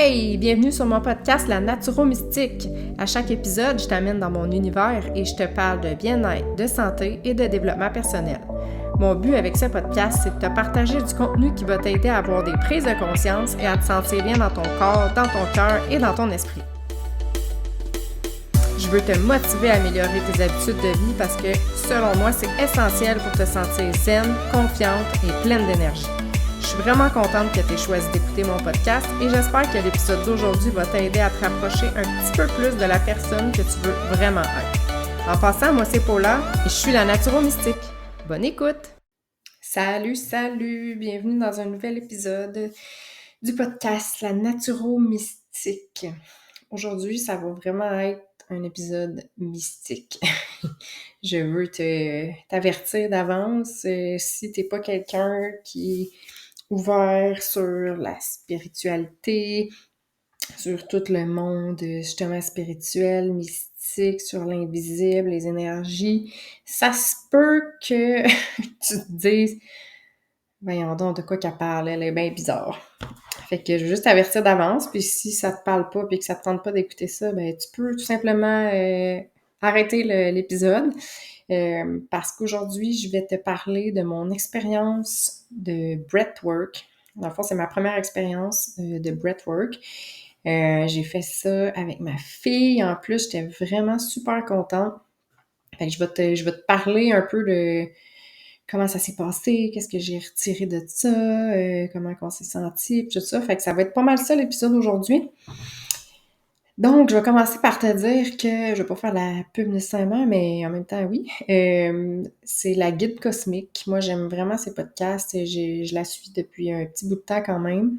Hey, bienvenue sur mon podcast La Naturo-Mystique. À chaque épisode, je t'amène dans mon univers et je te parle de bien-être, de santé et de développement personnel. Mon but avec ce podcast, c'est de te partager du contenu qui va t'aider à avoir des prises de conscience et à te sentir bien dans ton corps, dans ton cœur et dans ton esprit. Je veux te motiver à améliorer tes habitudes de vie parce que, selon moi, c'est essentiel pour te sentir zen, confiante et pleine d'énergie. Je suis vraiment contente que tu aies choisi d'écouter mon podcast et j'espère que l'épisode d'aujourd'hui va t'aider à te rapprocher un petit peu plus de la personne que tu veux vraiment être. En passant, moi c'est Paula et je suis la Naturo-Mystique. Bonne écoute! Salut! Bienvenue dans un nouvel épisode du podcast La Naturo-Mystique. Aujourd'hui, ça va vraiment être un épisode mystique. Je veux t'avertir d'avance si t'es pas quelqu'un qui est ouvert sur la spiritualité, sur tout le monde justement spirituel, mystique, sur l'invisible, les énergies. Ça se peut que tu te dises « Voyons donc, de quoi qu'elle parle, elle est bien bizarre. » Fait que je veux juste t'avertir d'avance, puis si ça te parle pas puis que ça te tente pas d'écouter ça, ben tu peux tout simplement arrêter l'épisode. Parce qu'aujourd'hui, je vais te parler de mon expérience de breathwork. Dans le fond, c'est ma première expérience de breathwork. J'ai fait ça avec ma fille. En plus, j'étais vraiment super contente. Fait que je vais te parler un peu de comment ça s'est passé, qu'est-ce que j'ai retiré de ça, comment on s'est senti, tout ça. Fait que ça va être pas mal ça l'épisode aujourd'hui. Donc, je vais commencer par te dire que, je vais pas faire la pub nécessairement, mais en même temps, oui. C'est la guide cosmique. Moi, j'aime vraiment ces podcasts. Je la suis depuis un petit bout de temps quand même.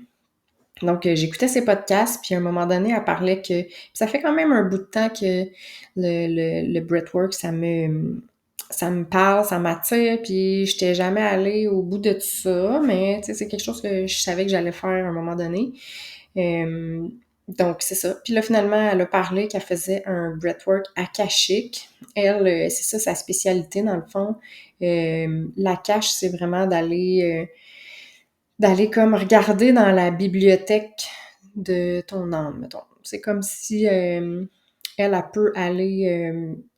Donc, j'écoutais ses podcasts, puis à un moment donné, elle parlait que... Puis ça fait quand même un bout de temps que le breathwork, ça me parle, ça m'attire, puis j'étais jamais allée au bout de tout ça, mais tu sais, c'est quelque chose que je savais que j'allais faire à un moment donné. Donc, c'est ça. Puis là, finalement, elle a parlé qu'elle faisait un breathwork akashique. Elle, c'est ça sa spécialité, dans le fond. L'akash, c'est vraiment d'aller comme regarder dans la bibliothèque de ton âme, mettons. C'est comme si elle peut aller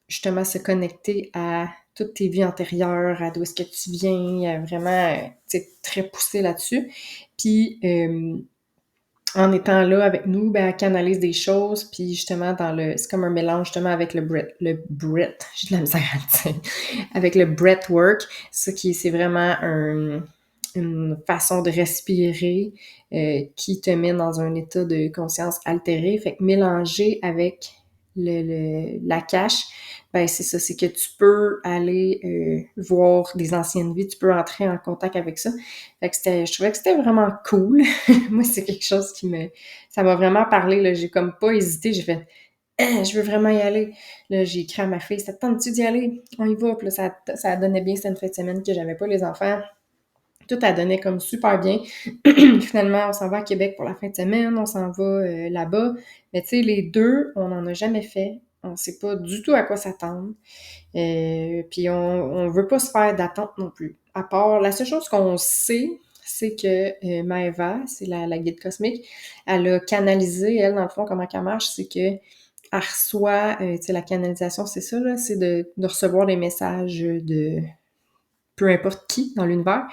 justement se connecter à toutes tes vies antérieures, à d'où est-ce que tu viens, vraiment, tu sais, très poussée là-dessus. Puis, en étant là avec nous, ben, elle canalise des choses, puis justement, c'est comme un mélange justement avec le breath, j'ai de la misère à le dire, avec le breathwork, c'est vraiment une façon de respirer qui te met dans un état de conscience altéré. Fait que mélanger avec la cache, ben c'est ça, c'est que tu peux aller voir des anciennes vies, tu peux entrer en contact avec ça. Fait que je trouvais que c'était vraiment cool. Moi, c'est quelque chose ça m'a vraiment parlé, là. J'ai comme pas hésité, j'ai fait je veux vraiment y aller. Là, j'ai écrit à ma fille, ça te tente-tu d'y aller? On y va. Puis là, ça donnait bien, c'était une fin de semaine que j'avais pas les enfants. Tout a donné comme super bien. Finalement, on s'en va à Québec pour la fin de semaine, on s'en va là-bas. Mais tu sais, les deux, on n'en a jamais fait. On sait pas du tout à quoi s'attendre. Puis on veut pas se faire d'attente non plus. À part, la seule chose qu'on sait, c'est que Maëva, c'est la guide cosmique, elle a canalisé, elle, dans le fond, comment qu'elle marche, c'est que elle reçoit, tu sais, la canalisation, c'est ça, là, c'est de recevoir des messages de peu importe qui dans l'univers.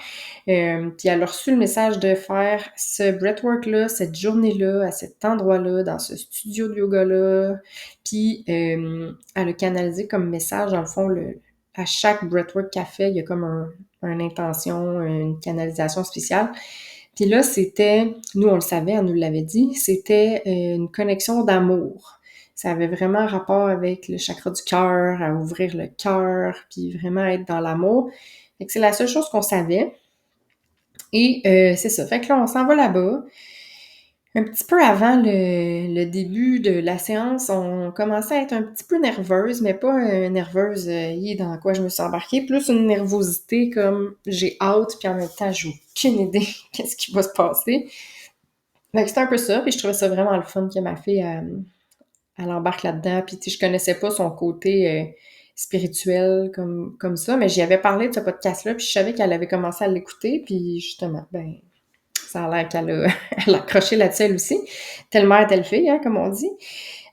Puis elle a reçu le message de faire ce breathwork-là, cette journée-là, à cet endroit-là, dans ce studio de yoga-là. Puis elle a canalisé comme message, dans le fond, à chaque breathwork qu'elle fait, il y a comme une intention, une canalisation spéciale. Puis là, nous on le savait, elle nous l'avait dit, c'était une connexion d'amour. Ça avait vraiment rapport avec le chakra du cœur, à ouvrir le cœur, puis vraiment être dans l'amour. Fait que c'est la seule chose qu'on savait. Et c'est ça. Fait que là, on s'en va là-bas. Un petit peu avant le début de la séance, on commençait à être un petit peu nerveuse, mais pas nerveuse, dans quoi je me suis embarquée, plus une nervosité comme j'ai hâte, puis en même temps, j'ai aucune idée qu'est-ce qui va se passer. Fait que c'était un peu ça, puis je trouvais ça vraiment le fun que ma fille, elle embarque là-dedans, puis tu sais, je connaissais pas son côté spirituel comme ça, mais j'y avais parlé de ce podcast-là, puis je savais qu'elle avait commencé à l'écouter, puis justement, ben ça a l'air qu'elle a elle a accroché là-dessus elle aussi. Telle mère, telle fille, hein, comme on dit.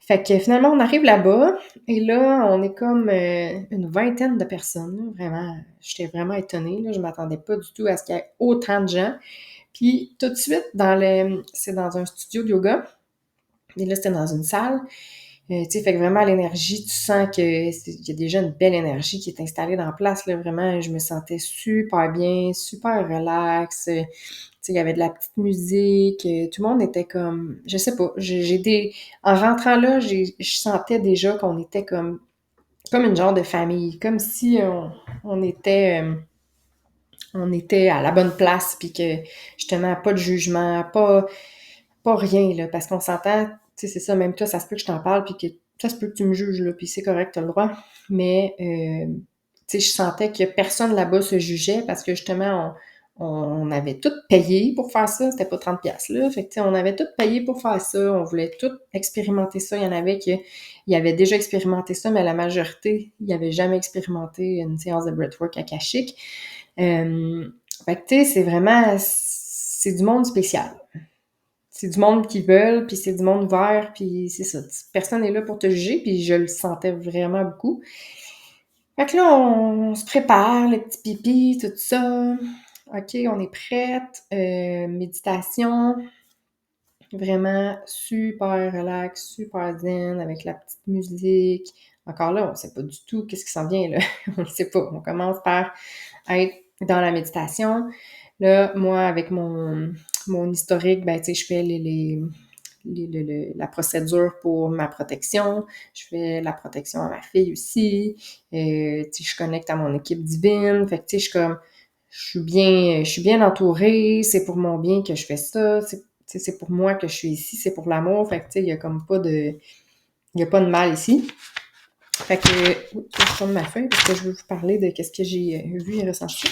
Fait que finalement, on arrive là-bas et là, on est comme une vingtaine de personnes. Là. Vraiment, j'étais vraiment étonnée. Là. Je m'attendais pas du tout à ce qu'il y ait autant de gens. Puis tout de suite, c'est dans un studio de yoga. Et là, c'était dans une salle. Tu sais, fait que vraiment, l'énergie, tu sens qu'il y a déjà une belle énergie qui est installée dans la place. Là. Vraiment, je me sentais super bien, super relax. Tu sais, il y avait de la petite musique. Tout le monde était comme... Je sais pas. En rentrant là, je sentais déjà qu'on était comme une genre de famille. Comme si on était à la bonne place, puis que, justement, pas de jugement, pas rien, là, parce qu'on s'entend, tu sais, c'est ça, même toi, ça se peut que je t'en parle, puis que ça se peut que tu me juges, là, puis c'est correct, t'as le droit, mais, tu sais, je sentais que personne là-bas se jugeait, parce que, justement, on avait tout payé pour faire ça, c'était pas 30 piastres, là, fait que, tu sais, on avait tout payé pour faire ça, on voulait tout expérimenter ça, il y en avait qui avaient déjà expérimenté ça, mais la majorité, ils avaient jamais expérimenté une séance de breathwork akashique. Fait que, tu sais, c'est du monde spécial. C'est du monde qui veulent, puis c'est du monde vert, puis c'est ça. Personne n'est là pour te juger, puis je le sentais vraiment beaucoup. Fait que là, on se prépare, les petits pipis, tout ça. OK, on est prête. Méditation. Vraiment super relax, super zen, avec la petite musique. Encore là, on sait pas du tout qu'est-ce qui s'en vient, là. On le sait pas. On commence par être dans la méditation. Là, moi, avec mon historique, ben, tu sais, je fais la procédure pour ma protection. Je fais la protection à ma fille aussi. Tu sais, je connecte à mon équipe divine. Fait que, tu sais, je suis bien entourée. C'est pour mon bien que je fais ça. C'est pour moi que je suis ici. C'est pour l'amour. Fait que, tu sais, il y a comme pas de, il y a pas de mal ici. Fait que, je tourne ma feuille parce que je veux vous parler de qu'est-ce que j'ai vu et ressenti.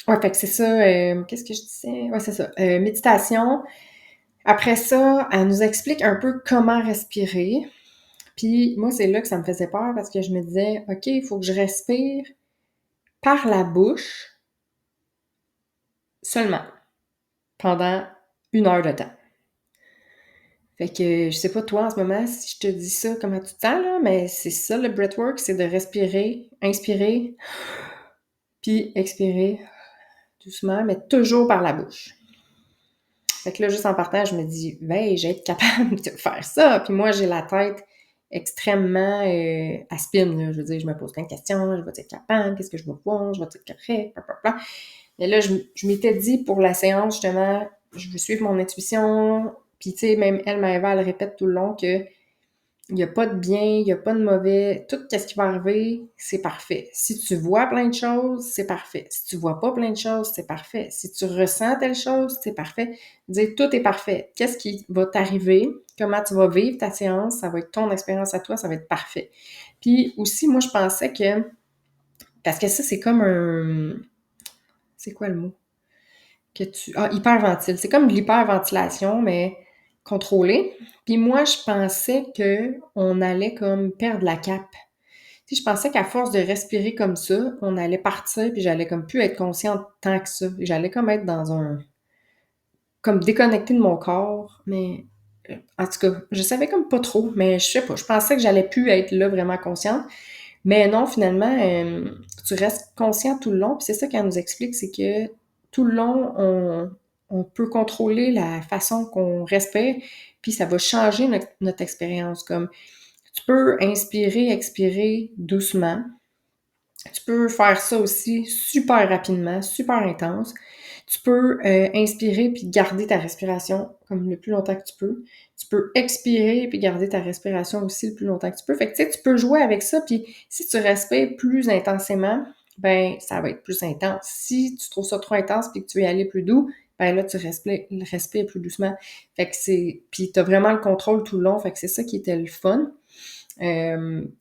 Ouais, fait que c'est ça. Qu'est-ce que je disais? Ouais, c'est ça. Méditation. Après ça, elle nous explique un peu comment respirer. Puis moi, c'est là que ça me faisait peur parce que je me disais, OK, il faut que je respire par la bouche seulement pendant 1 heure de temps. Fait que je sais pas toi en ce moment si je te dis ça, comment tu te sens là, mais c'est ça le breathwork, c'est de respirer, inspirer, puis expirer doucement, mais toujours par la bouche. Fait que là, juste en partant, je me dis, ben, j'ai être capable de faire ça. Puis moi, j'ai la tête extrêmement à spin, là. Je veux dire, je me pose plein de questions, je vais être capable, qu'est-ce que je vais voir, je vais être correct, blablabla. Mais là, je m'étais dit pour la séance, justement, je veux suivre mon intuition. Puis, tu sais, même elle, Maëva, elle répète tout le long que il n'y a pas de bien, il n'y a pas de mauvais. Tout ce qui va arriver, c'est parfait. Si tu vois plein de choses, c'est parfait. Si tu vois pas plein de choses, c'est parfait. Si tu ressens telle chose, c'est parfait. Dire tout est parfait. Qu'est-ce qui va t'arriver? Comment tu vas vivre ta séance? Ça va être ton expérience à toi, ça va être parfait. Puis aussi, moi, je pensais que... Parce que ça, c'est comme un... C'est quoi le mot? Hyperventile. C'est comme de l'hyperventilation, mais contrôlée. Puis moi, je pensais que on allait comme perdre la cape. Tu sais, je pensais qu'à force de respirer comme ça, on allait partir, puis j'allais comme plus être consciente tant que ça. J'allais comme être dans comme déconnecté de mon corps, mais en tout cas, je savais comme pas trop, mais je sais pas, je pensais que j'allais plus être là vraiment consciente. Mais non, finalement, tu restes conscient tout le long. Puis c'est ça qu'elle nous explique, c'est que tout le long, on peut contrôler la façon qu'on respire, puis ça va changer notre expérience. Comme tu peux inspirer, expirer doucement. Tu peux faire ça aussi super rapidement, super intense. Tu peux inspirer puis garder ta respiration comme le plus longtemps que tu peux. Tu peux expirer puis garder ta respiration aussi le plus longtemps que tu peux. Fait que tu sais, tu peux jouer avec ça puis si tu respires plus intensément, ben ça va être plus intense. Si tu trouves ça trop intense puis que tu veux y aller plus doux, ben là tu respires plus doucement. Fait que puis t'as vraiment le contrôle tout le long. Fait que c'est ça qui était le fun.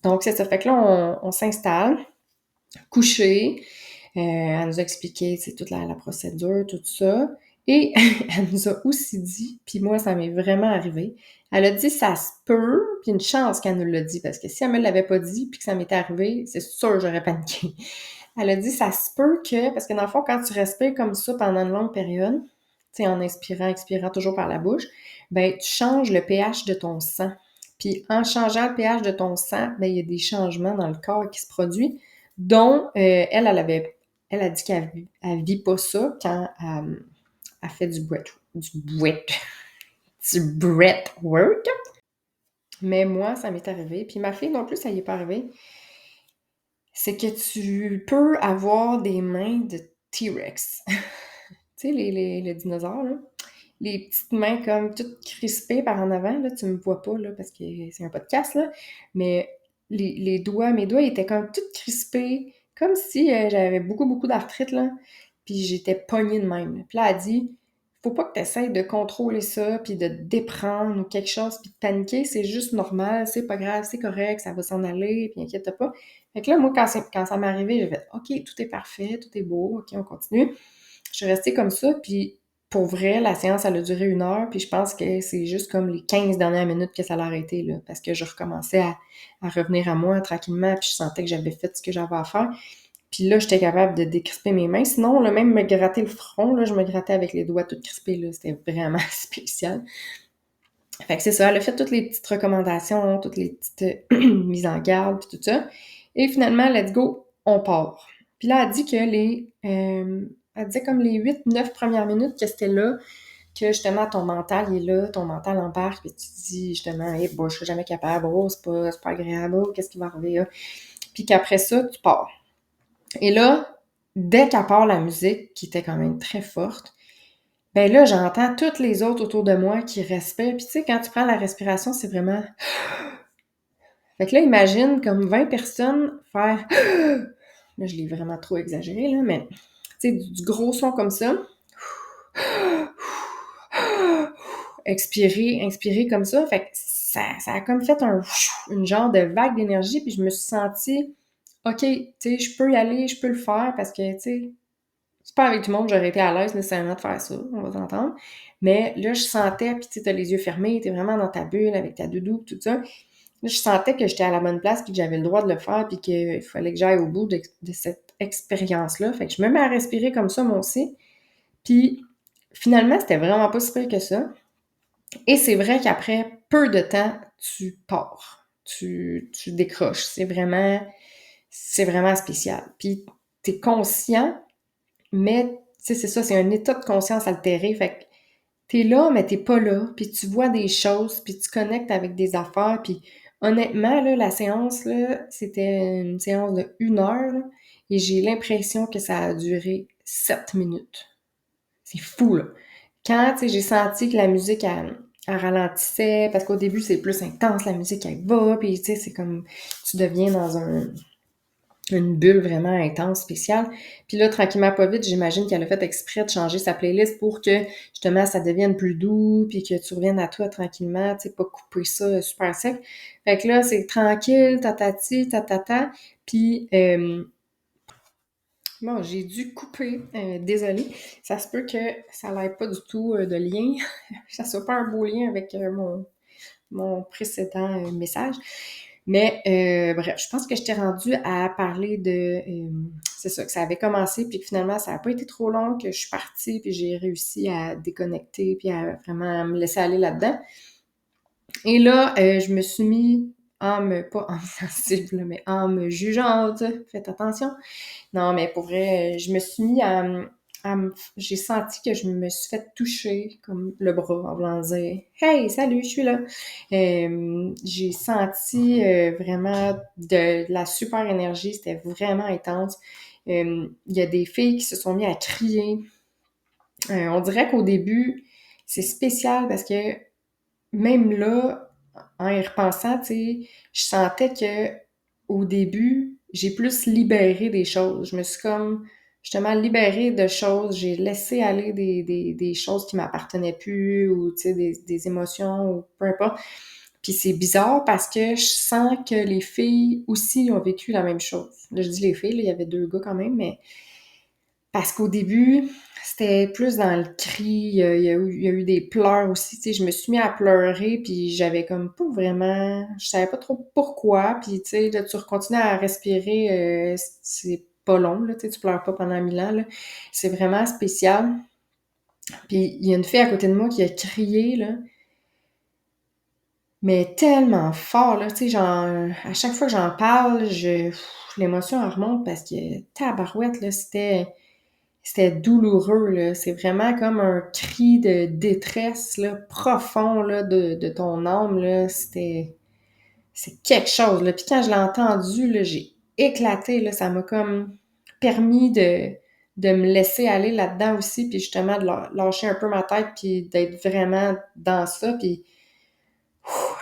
Donc c'est ça. Fait que là on s'installe coucher. Elle nous a expliqué toute la procédure, tout ça. Et elle nous a aussi dit, puis moi, ça m'est vraiment arrivé, elle a dit ça se peut, puis une chance qu'elle nous l'a dit, parce que si elle me l'avait pas dit, puis que ça m'était arrivé, c'est sûr j'aurais paniqué. Elle a dit, ça se peut que, parce que dans le fond, quand tu respires comme ça pendant une longue période, tu sais, en inspirant, expirant toujours par la bouche, ben, tu changes le pH de ton sang. Puis, en changeant le pH de ton sang, ben, il y a des changements dans le corps qui se produisent, dont elle a dit qu'elle elle vit pas ça quand elle fait du breathwork. Mais moi, ça m'est arrivé. Puis ma fille non plus, ça y est pas arrivé. C'est que tu peux avoir des mains de T-Rex. Tu sais, les dinosaures, là. Les petites mains comme toutes crispées par en avant, là. Tu me vois pas, là, parce que c'est un podcast, là. Mais les doigts, mes doigts, ils étaient comme toutes crispés, comme si j'avais beaucoup, beaucoup d'arthrite, là. Puis j'étais pognée de même, là. Puis là, elle dit, faut pas que tu essaies de contrôler ça, puis de te déprendre ou quelque chose, puis de paniquer, c'est juste normal, c'est pas grave, c'est correct, ça va s'en aller, puis inquiète pas. Fait que là, moi, quand ça m'est arrivé, j'ai fait « OK, tout est parfait, tout est beau, OK, on continue ». Je suis restée comme ça, puis pour vrai, la séance, elle a duré 1 heure, puis je pense que c'est juste comme les 15 dernières minutes que ça l'a arrêté, là, parce que je recommençais à revenir à moi tranquillement, puis je sentais que j'avais fait ce que j'avais à faire. Puis là, j'étais capable de décrisper mes mains. Sinon, là, même me gratter le front, là, je me grattais avec les doigts tout crispés, là. C'était vraiment spécial. Fait que c'est ça, elle a fait toutes les petites recommandations, toutes les petites mises en garde, puis tout ça. Et finalement, let's go, on part. Puis là, elle dit que elle disait comme les 8-9 premières minutes que c'était là, que justement ton mental il est là, ton mental embarque, puis tu te dis justement, hey, bon, je serai jamais capable, oh, c'est pas agréable, oh, qu'est-ce qui va arriver là? Puis qu'après ça, tu pars. Et là, dès qu'elle part la musique, qui était quand même très forte, ben là, j'entends toutes les autres autour de moi qui respirent. Puis tu sais, quand tu prends la respiration, c'est vraiment... Fait que là, imagine comme 20 personnes faire... Là, je l'ai vraiment trop exagéré, là, mais tu sais, du gros son comme ça. Expirer, inspirer comme ça. Fait que ça a comme fait une genre de vague d'énergie, puis je me suis sentie, OK, tu sais, je peux y aller, je peux le faire, parce que, tu sais, c'est pas avec tout le monde j'aurais été à l'aise nécessairement de faire ça, on va s'entendre. Mais là, je sentais, puis tu sais, t'as les yeux fermés, t'es vraiment dans ta bulle avec ta doudou, tout ça. Là, je sentais que j'étais à la bonne place, puis que j'avais le droit de le faire, puis qu'il fallait que j'aille au bout de cette expérience-là. Fait que je me mets à respirer comme ça, moi aussi. Puis finalement, c'était vraiment pas si pire que ça. Et c'est vrai qu'après peu de temps, tu pars. Tu décroches. C'est vraiment spécial. Puis t'es conscient, mais tu sais, c'est ça, c'est un état de conscience altéré. Fait que t'es là, mais t'es pas là. Puis tu vois des choses, puis tu connectes avec des affaires. Puis honnêtement, là, la séance, là, c'était une séance de 1 heure, là, et j'ai l'impression que ça a duré 7 minutes. C'est fou, là. Quand, tu sais, j'ai senti que la musique, elle ralentissait, parce qu'au début, c'est plus intense, la musique, elle va, puis tu sais, c'est comme, tu deviens dans une bulle vraiment intense, spéciale. Puis là, tranquillement, pas vite, j'imagine qu'elle a fait exprès de changer sa playlist pour que, justement, ça devienne plus doux, puis que tu reviennes à toi tranquillement, tu sais, pas couper ça super sec. Fait que là, c'est tranquille, tatati, tatata, puis bon, j'ai dû couper, désolée. Ça se peut que ça n'ait pas du tout de lien, ça soit pas un beau lien avec mon précédent message. Mais bref, je pense que je t'ai rendue à parler c'est ça, que ça avait commencé, puis que finalement, ça n'a pas été trop long, que je suis partie, puis j'ai réussi à déconnecter, puis à vraiment me laisser aller là-dedans. Et là, je me suis mis pas en sensible, mais en me jugeante, faites attention. Non, mais pour vrai, je me suis mis j'ai senti que je me suis fait toucher comme le bras en voulant dire Hey, salut, je suis là. J'ai senti vraiment de la super énergie, c'était vraiment intense. Il y a des filles qui se sont mis à crier. On dirait qu'au début, c'est spécial parce que même là, en y repensant, tu sais, je sentais que au début, j'ai plus libéré des choses. Je me suis comme justement libérée de choses. J'ai laissé aller des choses qui m'appartenaient plus ou tu sais, des émotions ou peu importe. Puis c'est bizarre parce que je sens que les filles aussi ont vécu la même chose. Là, je dis les filles, là, il y avait 2 gars quand même, mais parce qu'au début, c'était plus dans le cri, il y a eu des pleurs aussi, tu sais, je me suis mis à pleurer, puis j'avais comme pas vraiment, je savais pas trop pourquoi, puis tu sais, là, tu continues à respirer, c'est pas long, là, tu sais, tu pleures pas pendant 1000 ans, là. C'est vraiment spécial. Puis il y a une fille à côté de moi qui a crié, là, mais tellement fort, là, tu sais, genre, à chaque fois que j'en parle, l'émotion elle remonte parce que tabarouette, là, c'était douloureux, là. C'est vraiment comme un cri de détresse, là, profond, là, de ton âme, là. C'est quelque chose, là. Puis quand je l'ai entendu, là, j'ai éclaté, là. Ça m'a comme permis de me laisser aller là-dedans aussi, puis justement de lâcher un peu ma tête, puis d'être vraiment dans ça, puis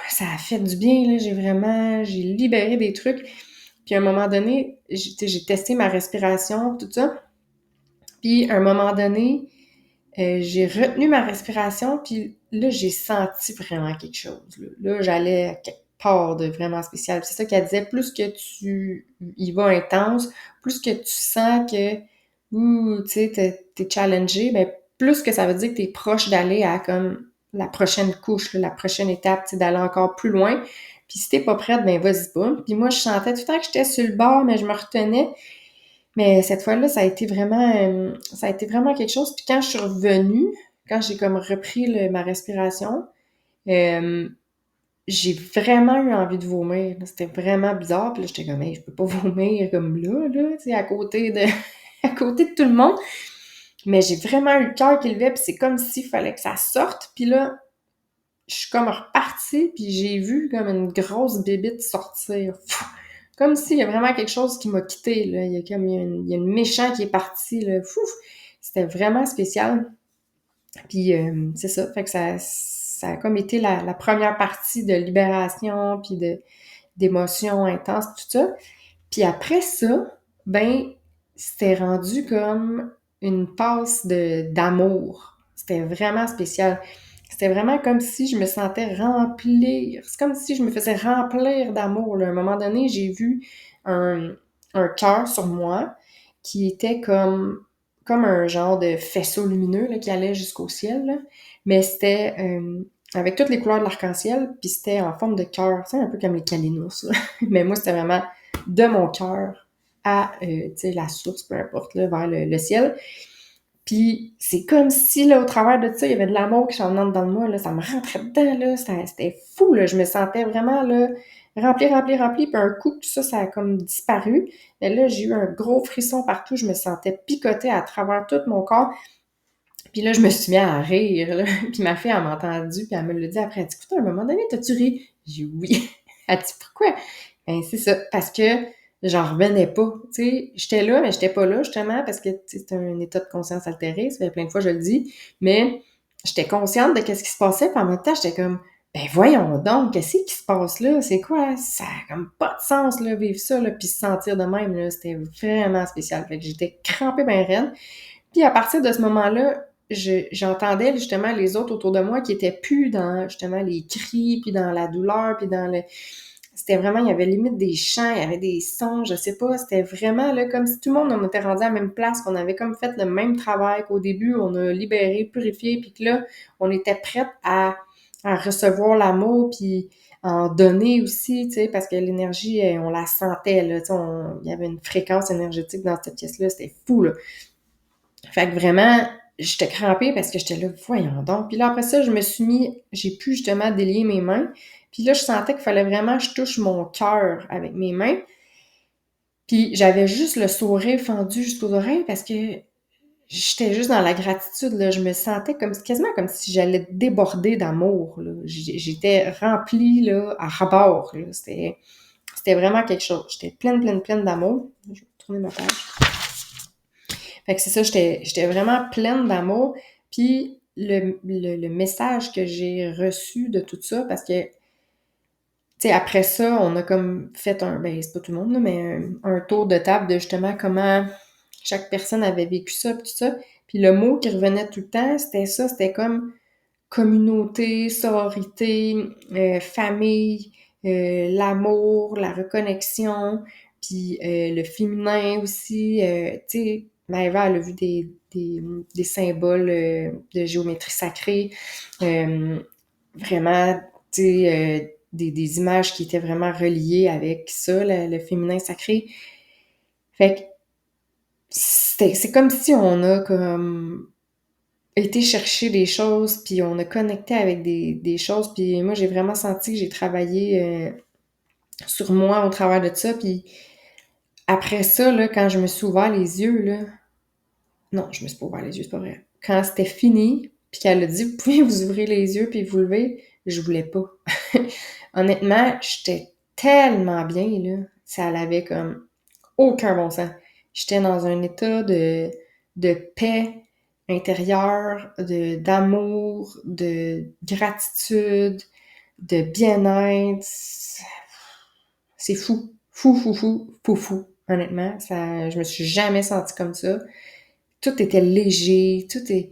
ça a fait du bien, là. J'ai libéré des trucs. Puis à un moment donné, j'ai testé ma respiration, tout ça. Puis à un moment donné, j'ai retenu ma respiration, puis là, j'ai senti vraiment quelque chose. Là, j'allais à quelque part de vraiment spécial. Puis c'est ça qu'elle disait, plus que tu y vas intense, plus que tu sens que, tu sais, t'es challengé, ben plus que ça veut dire que t'es proche d'aller à comme la prochaine couche, là, la prochaine étape, tu sais, d'aller encore plus loin. Puis si t'es pas prête, ben vas-y pas. Puis moi, je sentais tout le temps que j'étais sur le bord, mais je me retenais. Mais cette fois-là, ça a été vraiment quelque chose. Puis quand je suis revenue, quand j'ai comme repris ma respiration, euh, j'ai vraiment eu envie de vomir. C'était vraiment bizarre. Puis là, j'étais comme, hey, je peux pas vomir comme là, tu sais, à côté de, à côté de tout le monde. Mais j'ai vraiment eu le cœur qui levait, puis c'est comme s'il fallait que ça sorte. Puis là, je suis comme repartie, puis j'ai vu comme une grosse bébite sortir. Comme s'il y a vraiment quelque chose qui m'a quitté, là. Il y a une méchant qui est partie, là. C'était vraiment spécial. Puis c'est ça. Fait que ça a comme été la première partie de libération, puis d'émotions intenses, tout ça. Puis après ça, ben, c'était rendu comme une passe d'amour. C'était vraiment spécial. C'était vraiment comme si je me sentais remplir. C'est comme si je me faisais remplir d'amour, là. À un moment donné, j'ai vu un, un cœur sur moi qui était comme un genre de faisceau lumineux là, qui allait jusqu'au ciel, là. Mais c'était avec toutes les couleurs de l'arc-en-ciel, puis c'était en forme de cœur, tu sais, un peu comme les Kalinos, là. Mais moi, c'était vraiment de mon cœur à tu sais, la source, peu importe, là, vers le ciel. Puis c'est comme si, là, au travers de ça, il y avait de l'amour qui s'en venait dans moi, là, ça me rentrait dedans, là, c'était fou, là, je me sentais vraiment, là, remplie, puis un coup, tout ça, ça a comme disparu. Mais là, j'ai eu un gros frisson partout, je me sentais picotée à travers tout mon corps. Puis là, je me suis mis à rire, là. Puis ma fille, elle m'a entendu, puis elle me l'a dit après, elle dit, écoute, à un moment donné, t'as-tu ri? J'ai dit oui. Elle dit, pourquoi? Ben, c'est ça, parce que j'en revenais pas, tu sais. J'étais là, mais j'étais pas là, justement, parce que, tu sais, c'est un état de conscience altéré, ça fait plein de fois, je le dis. Mais j'étais consciente de qu'est-ce qui se passait, puis en même temps, j'étais comme, ben voyons donc, qu'est-ce qui se passe là? C'est quoi? Ça a comme pas de sens, là, vivre ça, là, puis se sentir de même, là. C'était vraiment spécial. Fait que j'étais crampée ben raide. Puis à partir de ce moment-là, j'entendais justement les autres autour de moi qui étaient plus dans justement les cris, puis dans la douleur, puis dans le... C'était vraiment, il y avait limite des chants, il y avait des sons, je sais pas, c'était vraiment là comme si tout le monde on était rendu à la même place, qu'on avait comme fait le même travail qu'au début, on a libéré, purifié, puis que là, on était prête à recevoir l'amour, puis en donner aussi, tu sais, parce que l'énergie, on la sentait, là, tu sais, il y avait une fréquence énergétique dans cette pièce-là, c'était fou, là. Fait que vraiment, j'étais crampée parce que j'étais là, voyons donc. Puis là, après ça, j'ai pu justement délier mes mains. Puis là, je sentais qu'il fallait vraiment que je touche mon cœur avec mes mains. Puis j'avais juste le sourire fendu jusqu'aux oreilles parce que j'étais juste dans la gratitude, là. Je me sentais quasiment comme si j'allais déborder d'amour, là. J'étais remplie, là, à ras-bord, là. C'était vraiment quelque chose. J'étais pleine d'amour. Je vais tourner ma page. Fait que c'est ça, j'étais vraiment pleine d'amour. Puis le message que j'ai reçu de tout ça, parce que, tu sais, après ça, on a comme fait ben c'est pas tout le monde, là, mais un tour de table de justement comment chaque personne avait vécu ça, puis tout ça. Puis le mot qui revenait tout le temps, c'était ça, c'était comme communauté, sororité, famille, l'amour, la reconnexion, puis le féminin aussi. Tu sais, Maëva, elle a vu des symboles de géométrie sacrée, vraiment, tu sais, des images qui étaient vraiment reliées avec ça, le féminin sacré. Fait que c'est comme si on a comme été chercher des choses, puis on a connecté avec des choses, puis moi, j'ai vraiment senti que j'ai travaillé sur moi au travers de ça, puis après ça, là, quand je me suis ouvert les yeux, là, non, je me suis pas ouvert les yeux, c'est pas vrai. Quand c'était fini, puis qu'elle a dit, vous pouvez vous ouvrir les yeux puis vous lever, je voulais pas. Honnêtement, j'étais tellement bien, là. Ça avait comme aucun bon sens. J'étais dans un état de paix intérieure, d'amour, de gratitude, de bien-être. C'est fou. Fou, fou, fou, fou, fou. Honnêtement, je me suis jamais sentie comme ça. Tout était léger, tout est...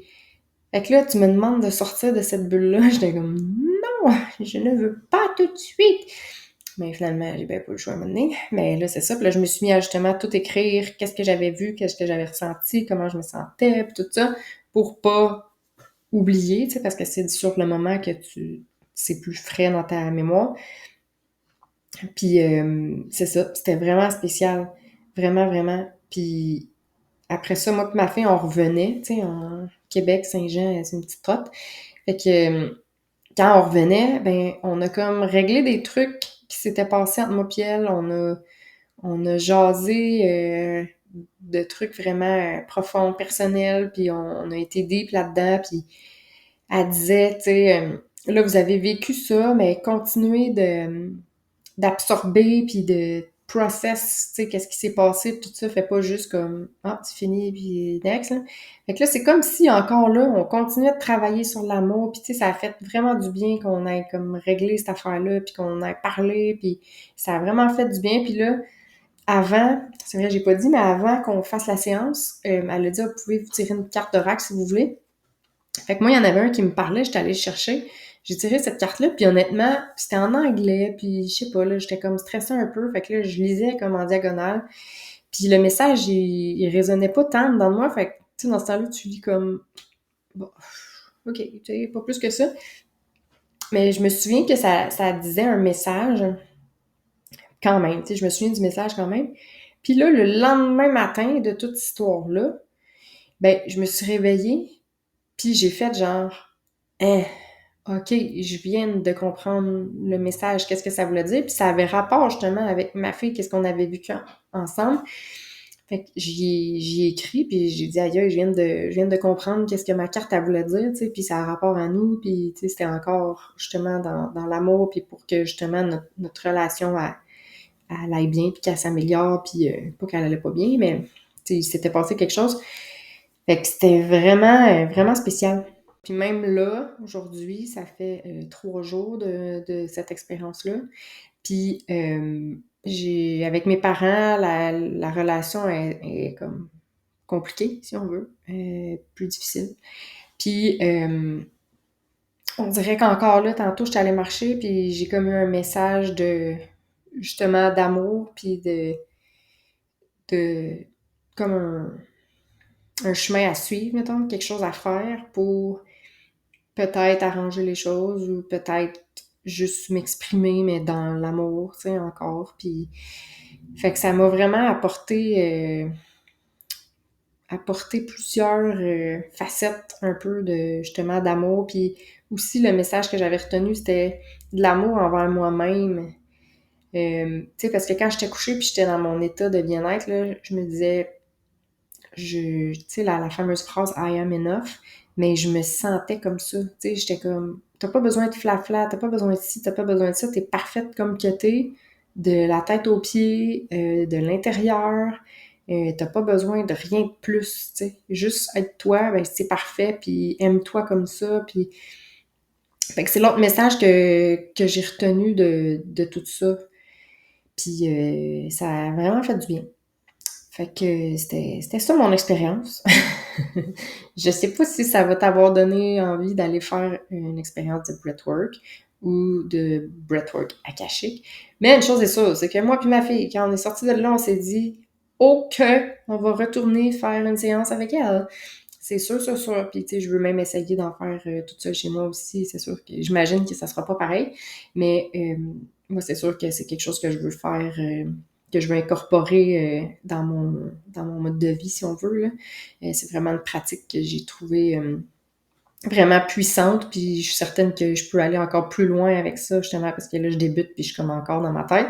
Fait que là, tu me demandes de sortir de cette bulle-là. J'étais comme, non, je ne veux pas tout de suite. Mais finalement, j'ai bien pas le choix à un moment donné. Mais là, c'est ça. Puis là, je me suis mis à justement tout écrire, qu'est-ce que j'avais vu, qu'est-ce que j'avais ressenti, comment je me sentais, puis tout ça, pour pas oublier, tu sais, parce que c'est sur le moment que c'est plus frais dans ta mémoire. Puis c'est ça, c'était vraiment spécial. Vraiment, vraiment. Puis après ça, moi et ma fille, on revenait, tu sais, en Québec, Saint-Jean, c'est une petite trotte. Fait que quand on revenait, ben on a comme réglé des trucs qui s'étaient passés entre moi et elle. On a jasé de trucs vraiment profonds, personnels, puis on a été deep là-dedans, puis elle disait, tu sais, là, vous avez vécu ça, mais continuez d'absorber puis de process, tu sais, qu'est-ce qui s'est passé, tout ça, fait pas juste comme ah, c'est fini puis next, là. Fait que là, c'est comme si encore là, on continuait de travailler sur l'amour, puis tu sais, ça a fait vraiment du bien qu'on ait comme réglé cette affaire-là, puis qu'on ait parlé, puis ça a vraiment fait du bien, puis là, avant, c'est vrai, j'ai pas dit, mais avant qu'on fasse la séance, elle a dit, ah, vous pouvez vous tirer une carte d'oracle si vous voulez. Fait que moi, il y en avait un qui me parlait, j'étais allée le chercher. J'ai tiré cette carte-là, puis honnêtement, c'était en anglais, puis je sais pas, là, j'étais comme stressée un peu, fait que là, je lisais comme en diagonale. Puis le message, il résonnait pas tant dans moi, fait que, tu sais, dans ce temps-là, tu lis comme, bon, ok, tu sais, pas plus que ça. Mais je me souviens que ça disait un message, quand même, tu sais, je me souviens du message quand même. Puis là, le lendemain matin de toute cette histoire-là, ben, je me suis réveillée, puis j'ai fait genre, hein, OK, je viens de comprendre le message, qu'est-ce que ça voulait dire, puis ça avait rapport justement avec ma fille, qu'est-ce qu'on avait vécu ensemble. Fait que j'y ai écrit, puis j'ai dit, aïe, je viens de comprendre qu'est-ce que ma carte, elle voulait dire, tu sais, puis ça a rapport à nous, puis tu sais, c'était encore justement dans l'amour, puis pour que justement notre relation, elle aille bien, puis qu'elle s'améliore, puis pas qu'elle allait pas bien, mais tu sais, il s'était passé quelque chose. Fait que c'était vraiment, vraiment spécial. Puis même là, aujourd'hui, ça fait 3 jours de cette expérience-là. Puis avec mes parents, la relation est comme compliquée, si on veut, plus difficile. Puis on dirait qu'encore là, tantôt, j'étais allée marcher, puis j'ai comme eu un message de justement d'amour, puis de comme un chemin à suivre, mettons, quelque chose à faire pour peut-être arranger les choses ou peut-être juste m'exprimer, mais dans l'amour, tu sais, encore. Puis, fait que ça m'a vraiment apporté plusieurs facettes un peu de, justement, d'amour. Puis aussi, le message que j'avais retenu, c'était de l'amour envers moi-même. Tu sais, parce que quand j'étais couchée puis j'étais dans mon état de bien-être, là, je me disais, tu sais, la fameuse phrase I am enough, mais je me sentais comme ça. Tu sais, j'étais comme, t'as pas besoin de flafla, t'as pas besoin de ci, t'as pas besoin de ça, t'es parfaite comme que t'es, de la tête aux pieds, de l'intérieur. T'as pas besoin de rien de plus, tu sais. Juste être toi, ben c'est parfait, puis aime-toi comme ça, puis... Fait que c'est l'autre message que j'ai retenu de tout ça. Puis ça a vraiment fait du bien. Fait que c'était ça mon expérience. Je sais pas si ça va t'avoir donné envie d'aller faire une expérience de breathwork ou de breathwork akashique. Mais une chose est sûre, c'est que moi puis ma fille, quand on est sortis de là, on s'est dit oh que on va retourner faire une séance avec elle. C'est sûr, sûr, sûr. Puis tu sais, je veux même essayer d'en faire toute seule chez moi aussi. C'est sûr que j'imagine que ça sera pas pareil. Mais moi, c'est sûr que c'est quelque chose que je veux faire que je veux incorporer dans mon mode de vie, si on veut, là. C'est vraiment une pratique que j'ai trouvée vraiment puissante, puis je suis certaine que je peux aller encore plus loin avec ça, justement, parce que là, je débute, puis je suis comme encore dans ma tête.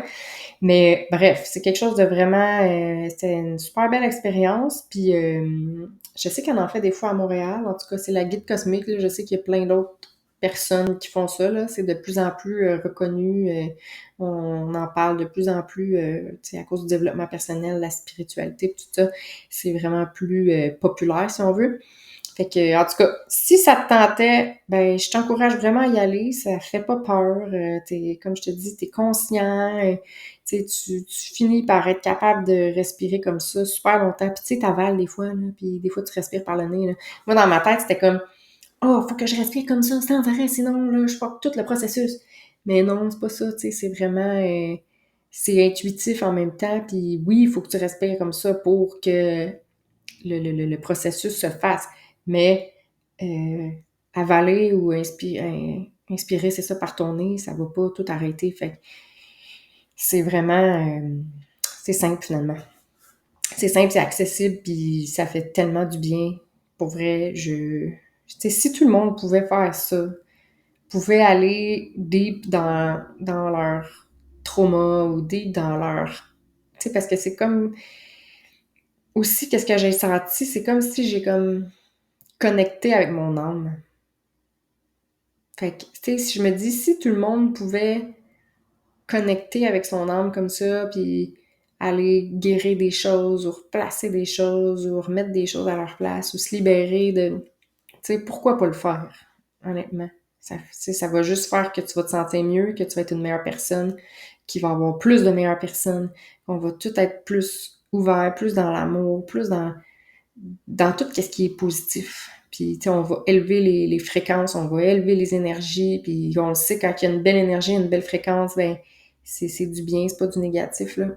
Mais bref, c'est quelque chose de vraiment... c'était une super belle expérience, puis je sais qu'on en fait des fois à Montréal. En tout cas, c'est la guide cosmique, là. Je sais qu'il y a plein d'autres personnes qui font ça, là. C'est de plus en plus reconnu. On en parle de plus en plus, tu sais, à cause du développement personnel, la spiritualité, tout ça. C'est vraiment plus populaire, si on veut. Fait que, en tout cas, si ça te tentait, ben, je t'encourage vraiment à y aller. Ça fait pas peur. Comme je te dis, t'es conscient. Tu sais, tu finis par être capable de respirer comme ça super longtemps. Puis tu sais, t'avales des fois, là, puis des fois, tu respires par le nez, là. Moi, dans ma tête, c'était comme, oh, faut que je respire comme ça sans arrêt, sinon, là, je fuck tout le processus. Mais non, c'est pas ça, tu sais, c'est vraiment... c'est intuitif en même temps. Puis oui, il faut que tu respires comme ça pour que le processus se fasse. Mais avaler ou inspirer, c'est ça, par ton nez, ça va pas tout arrêter. Fait que c'est vraiment... c'est simple, finalement. C'est simple, c'est accessible, puis ça fait tellement du bien. Pour vrai, tu sais, si tout le monde pouvait faire ça, pouvait aller deep dans leur trauma ou deep dans leur... Tu sais, parce que c'est comme... Aussi, qu'est-ce que j'ai senti, c'est comme si j'ai comme connecté avec mon âme. Fait que, tu sais, si je me dis, si tout le monde pouvait connecter avec son âme comme ça, puis aller guérir des choses, ou replacer des choses, ou remettre des choses à leur place, ou se libérer de... Tu sais, pourquoi pas le faire, honnêtement? Ça va juste faire que tu vas te sentir mieux, que tu vas être une meilleure personne, qu'il va y avoir plus de meilleures personnes, qu'on va tout être plus ouvert, plus dans l'amour, plus dans tout ce qui est positif. Puis, tu sais, on va élever les fréquences, on va élever les énergies, puis on le sait, quand il y a une belle énergie, une belle fréquence, ben c'est du bien, c'est pas du négatif, là.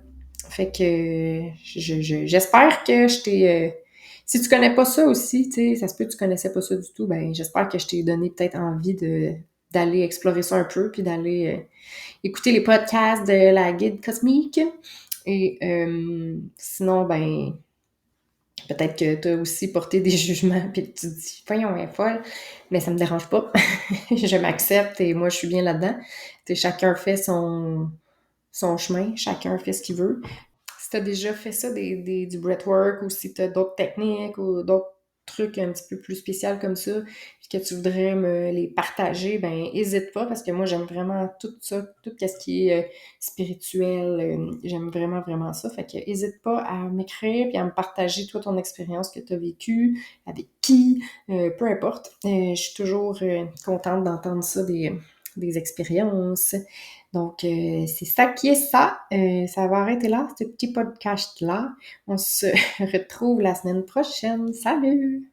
Fait que j'espère que je t'ai... si tu connais pas ça aussi, tu sais, ça se peut que tu connaissais pas ça du tout, ben j'espère que je t'ai donné peut-être envie d'aller explorer ça un peu, puis d'aller écouter les podcasts de la guide cosmique. Et sinon, ben... peut-être que tu as aussi porté des jugements, puis tu te dis, voyons, elle est folle, mais ça me dérange pas. Je m'accepte et moi, je suis bien là-dedans. Tu sais, chacun fait son chemin, chacun fait ce qu'il veut. Si tu as déjà fait ça, du breathwork, ou si tu as d'autres techniques ou d'autres trucs un petit peu plus spéciaux comme ça, puis que tu voudrais me les partager, ben hésite pas, parce que moi, j'aime vraiment tout ça, tout ce qui est spirituel. J'aime vraiment, vraiment ça. Fait que hésite pas à m'écrire puis à me partager, toi, ton expérience que tu as vécue, avec qui, peu importe. Je suis toujours contente d'entendre ça, des expériences. Donc, c'est ça qui est ça. Ça va arrêter là, ce petit podcast-là. On se retrouve la semaine prochaine. Salut!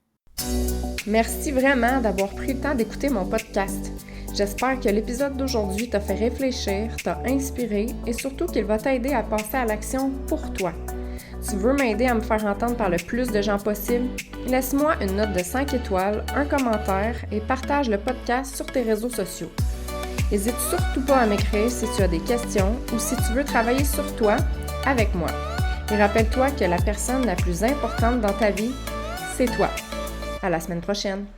Merci vraiment d'avoir pris le temps d'écouter mon podcast. J'espère que l'épisode d'aujourd'hui t'a fait réfléchir, t'a inspiré et surtout qu'il va t'aider à passer à l'action pour toi. Tu veux m'aider à me faire entendre par le plus de gens possible? Laisse-moi une note de 5 étoiles, un commentaire et partage le podcast sur tes réseaux sociaux. N'hésite surtout pas à m'écrire si tu as des questions ou si tu veux travailler sur toi avec moi. Et rappelle-toi que la personne la plus importante dans ta vie, c'est toi. À la semaine prochaine!